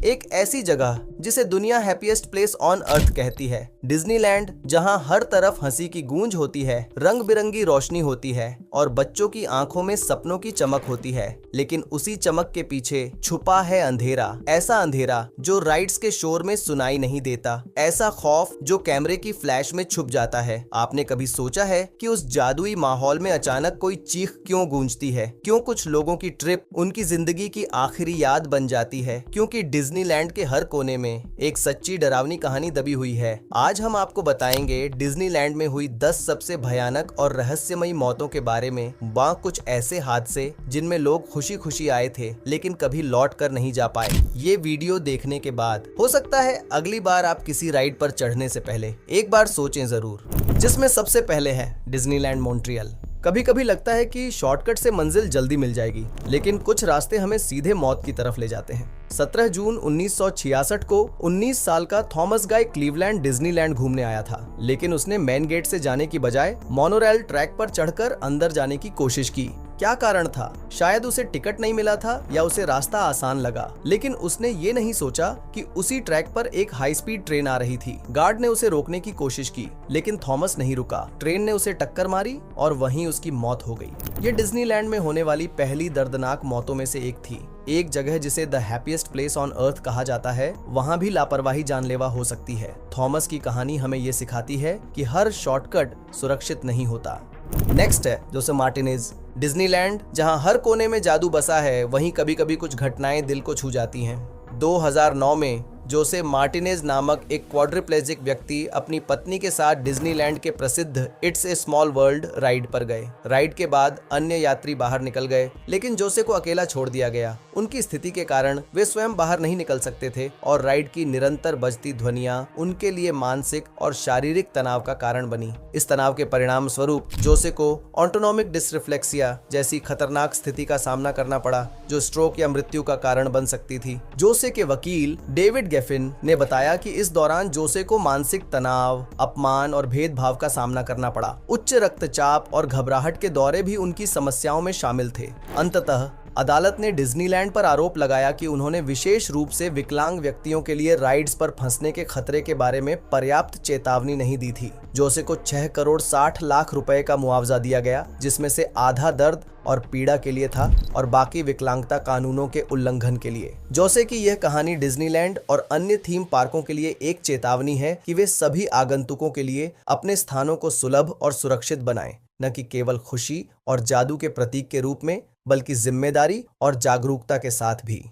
एक ऐसी जगह जिसे दुनिया हैप्पीएस्ट प्लेस ऑन अर्थ कहती है, डिज्नीलैंड, जहां हर तरफ हंसी की गूंज होती है, रंग बिरंगी रोशनी होती है और बच्चों की आंखों में सपनों की चमक होती है। लेकिन उसी चमक के पीछे छुपा है अंधेरा, ऐसा अंधेरा जो राइड्स के शोर में सुनाई नहीं देता, ऐसा खौफ जो कैमरे की फ्लैश में छुप जाता है। आपने कभी सोचा है कि उस जादुई माहौल में अचानक कोई चीख क्यों गूंजती है? क्यों कुछ लोगों की ट्रिप उनकी जिंदगी की आखिरी याद बन जाती है? क्योंकि डिज्नीलैंड के हर कोने में एक सच्ची डरावनी कहानी दबी हुई है। आज हम आपको बताएंगे डिज्नीलैंड में हुई 10 सबसे भयानक और रहस्यमयी मौतों के बारे में, कुछ ऐसे हादसे जिनमें लोग खुशी खुशी आए थे लेकिन कभी लौट कर नहीं जा पाए। ये वीडियो देखने के बाद हो सकता है अगली बार आप किसी राइड पर चढ़ने से पहले एक बार सोचें जरूर। जिसमें सबसे पहले है डिज्नीलैंड मॉन्ट्रियल। कभी कभी लगता है कि शॉर्टकट से मंजिल जल्दी मिल जाएगी, लेकिन कुछ रास्ते हमें सीधे मौत की तरफ ले जाते हैं। 17 जून 1966 को 19 साल का थॉमस गाय क्लीवलैंड डिज्नीलैंड घूमने आया था, लेकिन उसने मेन गेट से जाने की बजाय मोनोरेल ट्रैक पर चढ़कर अंदर जाने की कोशिश की। क्या कारण था? शायद उसे टिकट नहीं मिला था या उसे रास्ता आसान लगा, लेकिन उसने ये नहीं सोचा कि उसी ट्रैक पर एक हाई स्पीड ट्रेन आ रही थी। गार्ड ने उसे रोकने की कोशिश की, लेकिन थॉमस नहीं रुका। ट्रेन ने उसे टक्कर मारी और वहीं उसकी मौत हो गई। ये डिज्नीलैंड में होने वाली पहली दर्दनाक मौतों में से एक थी। एक जगह जिसे the happiest place on earth कहा जाता है, वहाँ भी लापरवाही जानलेवा हो सकती है। थॉमस की कहानी हमें ये सिखाती है कि हर शॉर्टकट सुरक्षित नहीं होता। नेक्स्ट है जोसे मार्टिनेज। डिज्नीलैंड जहां हर कोने में जादू बसा है, वहीं कभी कभी कुछ घटनाएं दिल को छू जाती हैं। 2009 में जोसे मार्टिनेज नामक एक क्वाड्रिप्लेजिक व्यक्ति अपनी पत्नी के साथ डिज्नीलैंड के प्रसिद्ध it's a small world ride पर गए। राइड के बाद अन्य यात्री बाहर निकल गए, लेकिन जोसे को अकेला छोड़ दिया गया। उनकी स्थिति के कारण वे स्वयं बाहर नहीं निकल सकते थे और राइड की निरंतर बजती ध्वनियां उनके लिए मानसिक और शारीरिक तनाव का कारण बनी। इस तनाव के परिणाम स्वरूप जोसे को ऑटोनोमिक डिसरिफ्लेक्सिया जैसी खतरनाक स्थिति का सामना करना पड़ा, जो स्ट्रोक या मृत्यु का कारण बन सकती थी। जोसे के वकील डेविड गेफिन ने बताया कि इस दौरान जोसे को मानसिक तनाव, अपमान और भेदभाव का सामना करना पड़ा। उच्च रक्तचाप और घबराहट के दौरे भी उनकी समस्याओं में शामिल थे। अंततः अदालत ने डिज्नीलैंड पर आरोप लगाया कि उन्होंने विशेष रूप से विकलांग व्यक्तियों के लिए राइड्स पर फंसने के खतरे के बारे में पर्याप्त चेतावनी नहीं दी थी। जोसे को 6 करोड़ 60 लाख रुपए का मुआवजा दिया गया, जिसमें से आधा दर्द और पीड़ा के लिए था और बाकी विकलांगता कानूनों के उल्लंघन के लिए। जोसे की यह कहानी डिज्नीलैंड और अन्य थीम पार्कों के लिए एक चेतावनी है कि वे सभी आगंतुकों के लिए अपने स्थानों को सुलभ और सुरक्षित बनाएं, न कि केवल खुशी और जादू के प्रतीक के रूप में, बल्कि जिम्मेदारी और जागरूकता के साथ भी।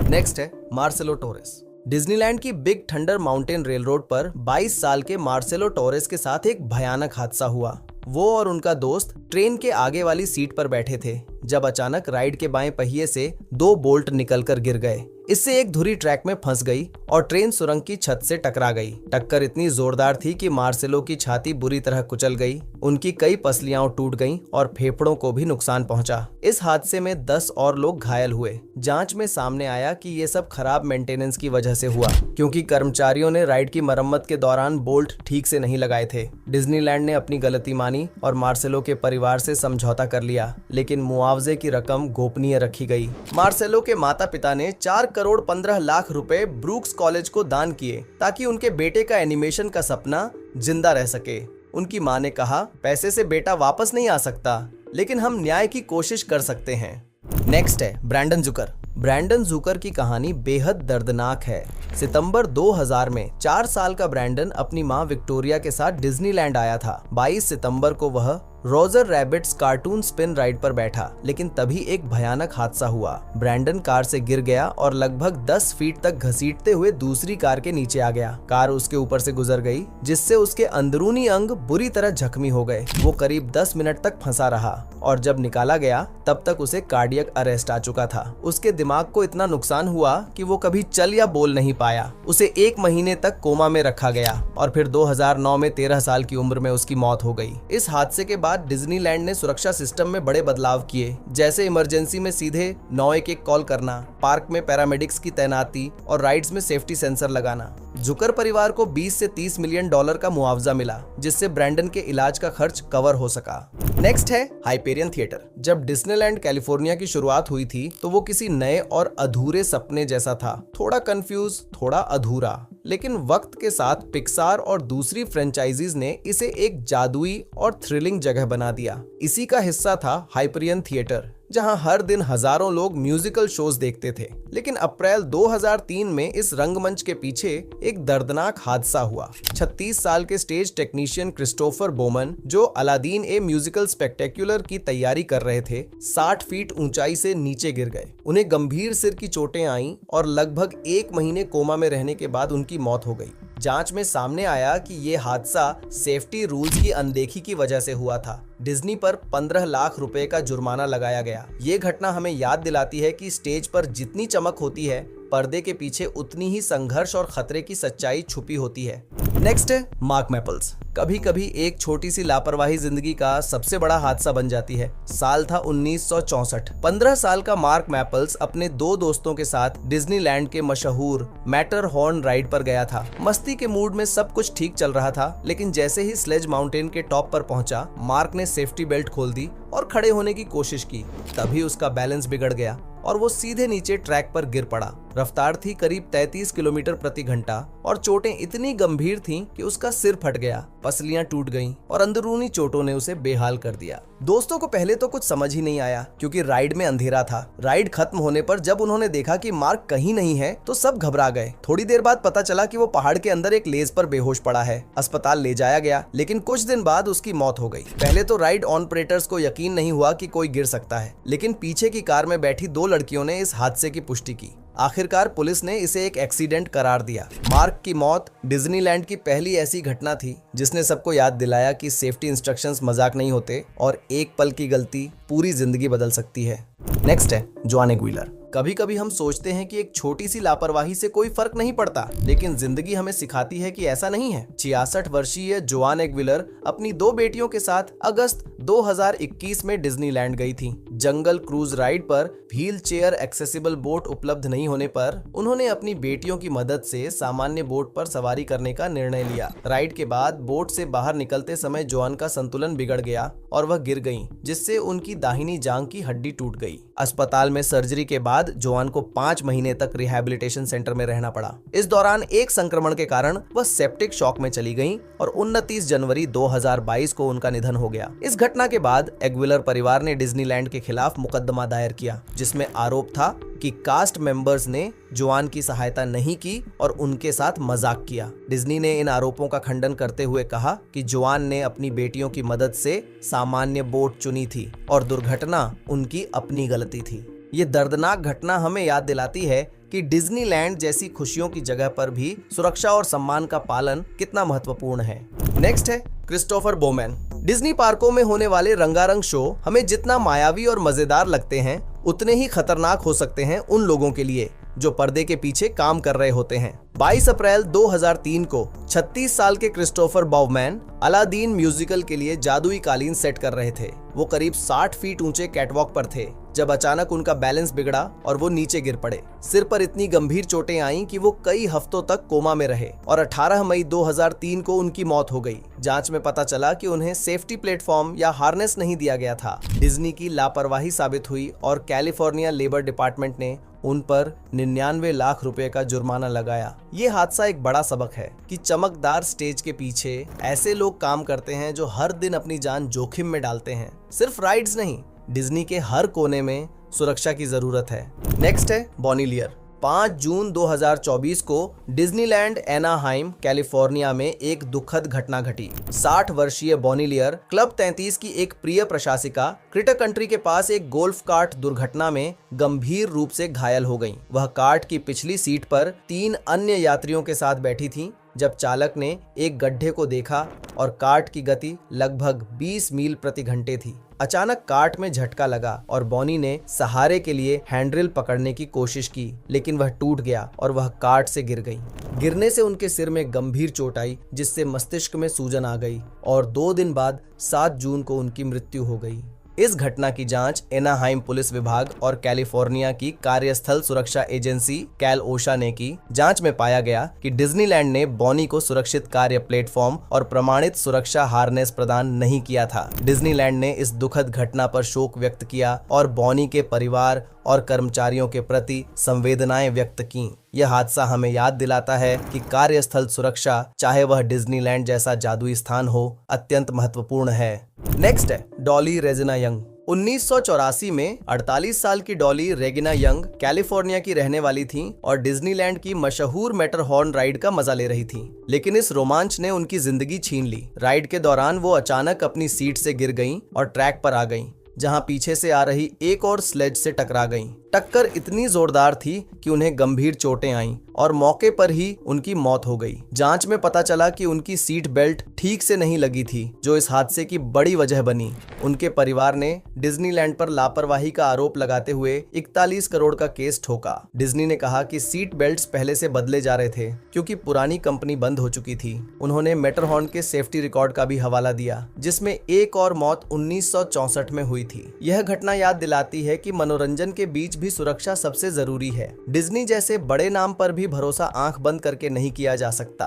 नेक्स्ट है मार्सेलो टोरेस। डिज्नीलैंड की बिग थंडर माउंटेन रेलरोड पर 22 साल के मार्सेलो टोरेस के साथ एक भयानक हादसा हुआ। वो और उनका दोस्त ट्रेन के आगे वाली सीट पर बैठे थे जब अचानक राइड के बाएं पहिए से 2 बोल्ट निकलकर गिर गए। इससे एक धुरी ट्रैक में फंस गई और ट्रेन सुरंग की छत से टकरा गई। टक्कर इतनी जोरदार थी कि मार्सेलो की छाती बुरी तरह कुचल गई, उनकी कई पसलियां टूट गईं और फेफड़ों को भी नुकसान पहुंचा। इस हादसे में 10 और लोग घायल हुए। जांच में सामने आया कि ये सब खराब मेंटेनेंस की वजह से हुआ, क्योंकि कर्मचारियों ने राइड की मरम्मत के दौरान बोल्ट ठीक से नहीं लगाए थे। डिज्नीलैंड ने अपनी गलती मानी और मार्सेलो के परिवार से समझौता कर लिया, लेकिन मुआवजे की रकम गोपनीय रखी गई। मार्सेलो के माता पिता ने 4 करोड़ 15 लाख रुपए ब्रूक्स कॉलेज को दान किए ताकि उनके बेटे का एनिमेशन का सपना जिंदा रह सके। उनकी मां ने कहा, पैसे से बेटा वापस नहीं आ सकता, लेकिन हम न्याय की कोशिश कर सकते हैं। नेक्स्ट है ब्रैंडन जुकर। ब्रैंडन जुकर की कहानी बेहद दर्दनाक है। सितंबर 2000 में 4 साल का ब्रैंडन अपनी मां विक्टोरिया के साथ डिज्नीलैंड आया था। 22 सितंबर को वह Roger rabbits cartoon spin ride पर बैठा, लेकिन तभी एक भयानक हादसा हुआ। ब्रैंडन कार से गिर गया और लगभग 10 फीट तक घसीटते हुए दूसरी कार के नीचे आ गया। कार उसके ऊपर से गुजर गई, जिससे उसके अंदरूनी अंग बुरी तरह जख्मी हो गए। वो करीब 10 मिनट तक फंसा रहा और जब निकाला गया तब तक उसे कार्डियक अरेस्ट आ चुका था। उसके दिमाग को इतना नुकसान हुआ कि वो कभी चल या बोल नहीं पाया। उसे 1 महीने तक कोमा में रखा गया और फिर 2009 में 13 साल की उम्र में उसकी मौत हो गई। इस हादसे के बाद बाद डिज्नीलैंड ने सुरक्षा सिस्टम में बड़े बदलाव किए, जैसे इमरजेंसी में सीधे 911 कॉल करना, पार्क में पैरामेडिक्स की तैनाती और राइड्स में सेफ्टी सेंसर लगाना। जुकर परिवार को 20 से 30 मिलियन डॉलर का मुआवजा मिला, जिससे ब्रैंडन के इलाज का खर्च कवर हो सका। नेक्स्ट है हाइपेरियन थिएटर। जब डिज्नीलैंड कैलिफोर्निया की शुरुआत हुई थी तो वो किसी नए और अधूरे सपने जैसा था, थोड़ा कंफ्यूज, थोड़ा अधूरा। लेकिन वक्त के साथ पिक्सार और दूसरी फ्रेंचाइजीज ने इसे एक जादुई और थ्रिलिंग जगह बना दिया। इसी का हिस्सा था हाइपेरियन थिएटर, जहां हर दिन हजारों लोग म्यूजिकल शोज देखते थे। लेकिन अप्रैल 2003 में इस रंगमंच के पीछे एक दर्दनाक हादसा हुआ। 36 साल के स्टेज टेक्नीशियन क्रिस्टोफर बोमन, जो अलादीन ए म्यूजिकल स्पेक्टेक्युलर की तैयारी कर रहे थे, 60 फीट ऊंचाई से नीचे गिर गए। उन्हें गंभीर सिर की चोटें आईं और लगभग 1 महीने कोमा में रहने के बाद उनकी मौत हो गई। जांच में सामने आया कि ये हादसा सेफ्टी रूल्स की अनदेखी की वजह से हुआ था। डिज्नी पर 15 लाख रुपए का जुर्माना लगाया गया। ये घटना हमें याद दिलाती है कि स्टेज पर जितनी चमक होती है, पर्दे के पीछे उतनी ही संघर्ष और खतरे की सच्चाई छुपी होती है। नेक्स्ट है मार्क मैपल्स। कभी कभी एक छोटी सी लापरवाही जिंदगी का सबसे बड़ा हादसा बन जाती है। साल था 1964। 15 साल का मार्क मैपल्स अपने 2 दोस्तों के साथ डिज्नीलैंड के मशहूर मैटरहॉर्न राइड पर गया था। मस्ती के मूड में सब कुछ ठीक चल रहा था, लेकिन जैसे ही स्लेज माउंटेन के टॉप पर पहुंचा, मार्क ने सेफ्टी बेल्ट खोल दी और खड़े होने की कोशिश की। तभी उसका बैलेंस बिगड़ गया और वो सीधे नीचे ट्रैक पर गिर पड़ा। रफ्तार थी करीब 33 किलोमीटर प्रति घंटा और चोटें इतनी गंभीर थीं कि उसका सिर फट गया, पसलियां टूट गईं और अंदरूनी चोटों ने उसे बेहाल कर दिया। दोस्तों को पहले तो कुछ समझ ही नहीं आया, क्योंकि राइड में अंधेरा था। राइड खत्म होने पर जब उन्होंने देखा कि मार्क कहीं नहीं है तो सब घबरा गए। थोड़ी देर बाद पता चला कि वो पहाड़ के अंदर एक लेज पर बेहोश पड़ा है। अस्पताल ले जाया गया, लेकिन कुछ दिन बाद उसकी मौत हो गई। पहले तो राइड ऑपरेटर्स को यकीन नहीं हुआ कि कोई गिर सकता है, लेकिन पीछे की कार में बैठी 2 लड़कियों ने इस हादसे की पुष्टि की। आखिरकार पुलिस ने इसे एक एक्सीडेंट करार दिया। मार्क की मौत डिज्नीलैंड की पहली ऐसी घटना थी जिसने सबको याद दिलाया कि सेफ्टी इंस्ट्रक्शंस मजाक नहीं होते और एक पल की गलती पूरी जिंदगी बदल सकती है। नेक्स्ट है जोआन एग्विलर। कभी कभी हम सोचते हैं कि एक छोटी सी लापरवाही से कोई फर्क नहीं पड़ता, लेकिन जिंदगी हमें सिखाती है कि ऐसा नहीं है। 66 वर्षीय जोआन एग्विलर अपनी 2 बेटियों के साथ अगस्त 2021 में डिज्नीलैंड गई थी। जंगल क्रूज राइड पर व्हील चेयर एक्सेसिबल बोट उपलब्ध नहीं होने पर उन्होंने अपनी बेटियों की मदद से सामान्य बोट पर सवारी करने का निर्णय लिया। राइड के बाद बोट से बाहर निकलते समय जोआन का संतुलन बिगड़ गया और वह गिर गईं, जिससे उनकी दाहिनी जांघ की हड्डी टूट गई। अस्पताल में सर्जरी के बाद जोआन को 5 महीने तक रिहैबिलिटेशन सेंटर में रहना पड़ा। इस दौरान एक संक्रमण के कारण वह सेप्टिक शॉक में चली गईं और 29 जनवरी 2022 को उनका निधन हो गया। इस घटना के बाद एग्विलर परिवार ने डिज्नीलैंड के खिलाफ मुकदमा दायर किया, जिसमें आरोप था कि कास्ट मेंबर्स ने जोआन की सहायता नहीं की और उनके साथ मजाक किया। डिज्नी ने इन आरोपों का खंडन करते हुए कहा कि जोआन ने अपनी बेटियों की मदद से सामान्य बोट चुनी थी और दुर्घटना उनकी अपनी गलती थी। ये दर्दनाक घटना हमें याद दिलाती है कि डिज्नीलैंड जैसी खुशियों की जगह पर भी सुरक्षा और सम्मान का पालन कितना महत्वपूर्ण है। नेक्स्ट है क्रिस्टोफर बोमैन। डिज्नी पार्कों में होने वाले रंगारंग शो हमें जितना मायावी और मजेदार लगते हैं, उतने ही खतरनाक हो सकते हैं उन लोगों के लिए जो पर्दे के पीछे काम कर रहे होते हैं। 22 अप्रैल 2003 को 36 साल के क्रिस्टोफर बॉवमैन अलादीन म्यूजिकल के लिए जादुई कालीन सेट कर रहे थे। वो करीब 60 फीट ऊंचे कैटवॉक पर थे जब अचानक उनका बैलेंस बिगड़ा और वो नीचे गिर पड़े। सिर पर इतनी गंभीर चोटें आईं कि वो कई हफ्तों तक कोमा में रहे और 18 मई 2003 को उनकी मौत हो गई। जांच में पता चला कि उन्हें सेफ्टी प्लेटफॉर्म या हार्नेस नहीं दिया गया था। डिज्नी की लापरवाही साबित हुई और कैलिफोर्निया लेबर डिपार्टमेंट ने उन पर 99 लाख रुपए का जुर्माना लगाया। ये हादसा एक बड़ा सबक है कि चमकदार स्टेज के पीछे ऐसे लोग काम करते हैं जो हर दिन अपनी जान जोखिम में डालते हैं। सिर्फ राइड्स नहीं, डिज्नी के हर कोने में सुरक्षा की जरूरत है। नेक्स्ट है बॉनी लियर। 5 जून 2024 को डिज्नीलैंड एनाहाइम कैलिफोर्निया में एक दुखद घटना घटी। 60 वर्षीय बॉनी लियर क्लब 33 की एक प्रिय प्रशासिका क्रिटर कंट्री के पास एक गोल्फ कार्ट दुर्घटना में गंभीर रूप से घायल हो गईं। वह कार्ट की पिछली सीट पर 3 अन्य यात्रियों के साथ बैठी थीं, जब चालक ने एक गड्ढे को देखा और कार्ट की गति लगभग 20 मील प्रति घंटे थी। अचानक कार्ट में झटका लगा और बॉनी ने सहारे के लिए हैंडरेल पकड़ने की कोशिश की, लेकिन वह टूट गया और वह कार्ट से गिर गई। गिरने से उनके सिर में गंभीर चोट आई, जिससे मस्तिष्क में सूजन आ गई और 2 दिन बाद 7 जून को उनकी मृत्यु हो गई। इस घटना की जांच एनाहाइम पुलिस विभाग और कैलिफोर्निया की कार्यस्थल सुरक्षा एजेंसी कैल ओशा ने की। जांच में पाया गया कि डिज्नीलैंड ने बॉनी को सुरक्षित कार्य प्लेटफॉर्म और प्रमाणित सुरक्षा हार्नेस प्रदान नहीं किया था। डिज्नीलैंड ने इस दुखद घटना पर शोक व्यक्त किया और बॉनी के परिवार और कर्मचारियों के प्रति संवेदनाएं व्यक्त की। यह हादसा हमें याद दिलाता है कि कार्यस्थल सुरक्षा, चाहे वह डिज्नीलैंड जैसा जादुई स्थान हो, अत्यंत महत्वपूर्ण है। नेक्स्ट है डॉली रेजिना यंग। 1984 में 48 साल की डॉली रेगिना यंग कैलिफोर्निया की रहने वाली थीं और डिज्नीलैंड की मशहूर मैटरहॉर्न राइड का मजा ले रही थीं। लेकिन इस रोमांच ने उनकी जिंदगी छीन ली। राइड के दौरान वो अचानक अपनी सीट से गिर गईं और ट्रैक पर आ गईं, जहां पीछे से आ रही एक और स्लेज से टकरा गईं। टक्कर इतनी जोरदार थी कि उन्हें गंभीर चोटें आईं और मौके पर ही उनकी मौत हो गई। जांच में पता चला कि उनकी सीट बेल्ट ठीक से नहीं लगी थी, जो इस हादसे की बड़ी वजह बनी। उनके परिवार ने डिज्नीलैंड पर लापरवाही का आरोप लगाते हुए 41 करोड़ का केस ठोका। डिज्नी ने कहा कि सीट बेल्ट्स पहले से बदले जा रहे थे क्योंकि पुरानी कंपनी बंद हो चुकी थी। उन्होंने मैटरहॉर्न के सेफ्टी रिकॉर्ड का भी हवाला दिया, जिसमें एक और मौत 1964 में हुई थी। यह घटना याद दिलाती है कि मनोरंजन के बीच भी सुरक्षा सबसे जरूरी है। डिज्नी जैसे बड़े नाम पर भी भरोसा आंख बंद करके नहीं किया जा सकता।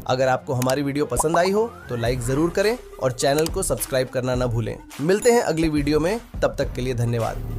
अगर आपको हमारी वीडियो पसंद आई हो तो लाइक जरूर करें और चैनल को सब्सक्राइब करना न भूलें। मिलते हैं अगली वीडियो में, तब तक के लिए धन्यवाद।